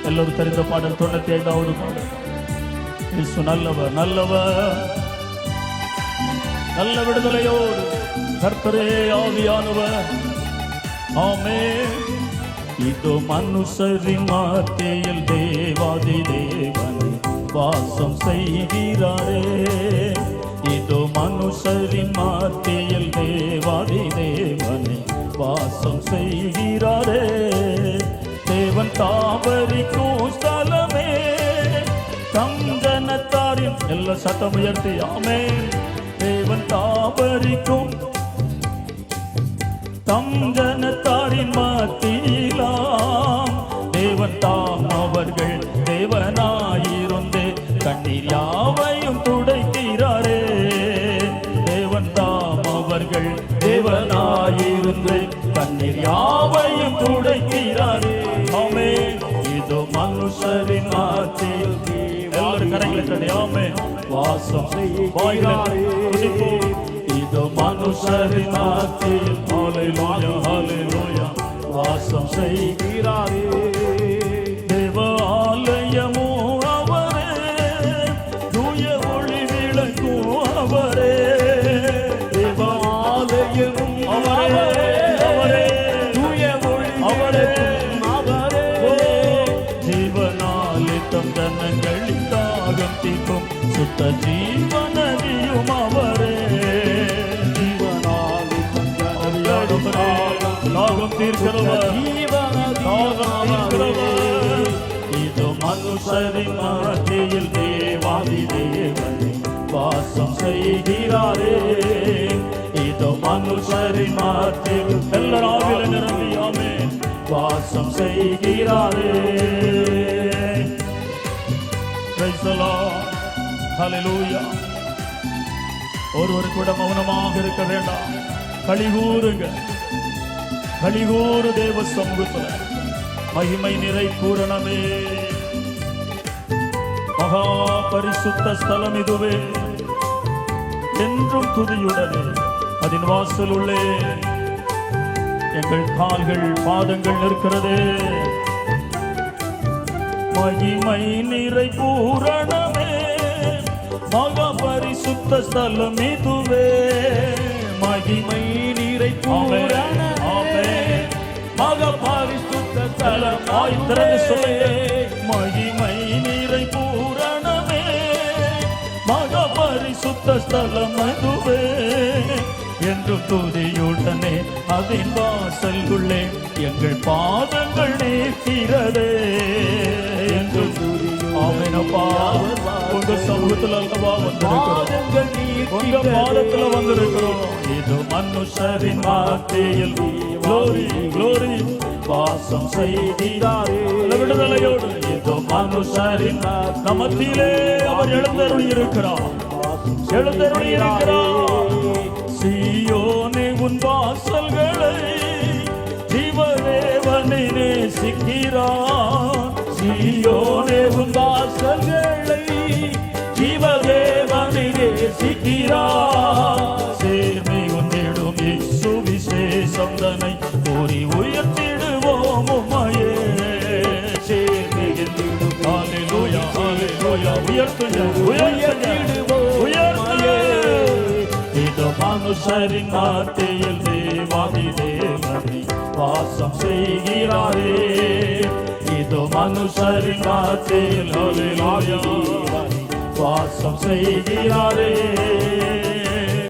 எல்லோரும் தெரிந்த பாடல் 95வது பாடல். இயேசு நல்லவர், நல்லவர், நல்ல விடுதலையோடு கர்த்தரே ஆவியானவர். ஆமென். இதோ மனுஷரின் மத்தியில் தேவாதி தேவன் வாசம் செய்கிறாரே. இதோ மனுஷரின் மத்தியில் தேவாதி தேவனை வாசம் செய்கிறாரே. தேவன் தாவரிக்கும் ஸ்தலமே தம் ஜனத்தாரின் எல்லா சத்தம் உயர்த்தி ஆமென். தேவன் தாவரிக்கும் தம் ஜனத்தாரின் மத்தியிலாம் தேவன் தாம் அவர்கள் தேவனாயிருந்தே கண்ணீர் யாவையும் துடைக்கிறாரே. தேவன் தாம் அவர்கள் தேவனாயிருந்து கண்ணீர் யாவையும் துடைக்கிறாரே. ஆமென். இதோ மனுஷரின் மத்தியில் எல்லாரும் கரைகளை தடையாமே வாசம் செய்கிறாரே. இதோ மனுஷரின் மத்தியில் ஹல்லேலூயா ஹல்லேலூயா வாசம் செய்கிறாரே. தேவ ஆலயமோ அவரே, தூய ஒளி விளக்கும் அவரே. தேவ ஆலயமும் அவரே, அவரே தூய ஒளி அவரே, அவரே ஜீவனாலே தம் ஜனங்களின் தாகம் தீர்க்கும் சுத்த ஜீவநதியும் அவரே. ஜீவனாலே தம் ஜனங்களின் தாகம் தீர்க்கிறவர், தாகம் தீர்க்கிறவர். இதோ மனுஷரின் மத்தியில் தேவாதி தேவனை வாசம் செய்கிறாரே. இதோ மனுஷரின் மத்தியில் எல்லாராவில நிரம்பி ஆமென் வாசம் செய்கிறாரே. Praise the Lord. Hallelujah. ஒருவர் கூட மௌனமாக இருக்க வேண்டாம். களிகூருங்க, களிகூரு தேவ சமூகத்தில். மகிமை நிறை பூரணமே, மகா பரிசுத்த ஸ்தலம் இதுவே. என்றும் துதியுடனே அதன் வாசல் உள்ளே எங்கள் கால்கள் பாதங்கள் நிற்கிறதே. மகிமை நிறை பூரணமே, மகா பரிசுத்த ஸ்தலம் இதுவே. மகிமை நிறை பூரணமே, மகா பரிசுத்த ஸ்தலம் ஆயிரமே. மகிமை நிறை பூரணமே, மகா பரிசுத்த ஸ்தலம் அதுவே. என்றும் துதியுடனே அதன் வாசல் உள்ளே எங்கள் பாதங்கள் நிற்கிறதே. என்றும் ஆமெனப்பா உங்க சமூகத்தில் அல்லவா வந்திருக்கிறோம், உங்க பாதத்துல வந்திருக்கிறோம். இது மனுஷரின் மத்தியில் glory glory வாசம் செய்கிறாரே. விடுதலையோடு இது மனுஷரின் மத்தியிலே அவர் எழுந்தருளி இருக்கிறார், எழுந்தருளி இருக்கிறார். சீயோனே உன் வாசல்களை ஜீவதேவனை நேசிக்கிறார். சீயோனே உன் வாசல்களை ஜீவதேவனை நேசிக்கிறார். சேர்மை ஒன்றிடும் சுவிசேஷம் தன்னை கூறி உயர்த்திடுவோம் உம்மையே. சேர்மை என்றிடும் ஹல்லேலூயா ஹல்லேலூயா உயர்த்துங்க உயர்த்திடுவோம் உயர்த்துங்க. இதோ மனுஷரின் மத்தியில் தேவாதி தேவனை வாசம் செய்கிறாரே. இதோ மனுஷரின் மத்தியில் ஹல்லேலூயா வாசம் செய்கிறாரே.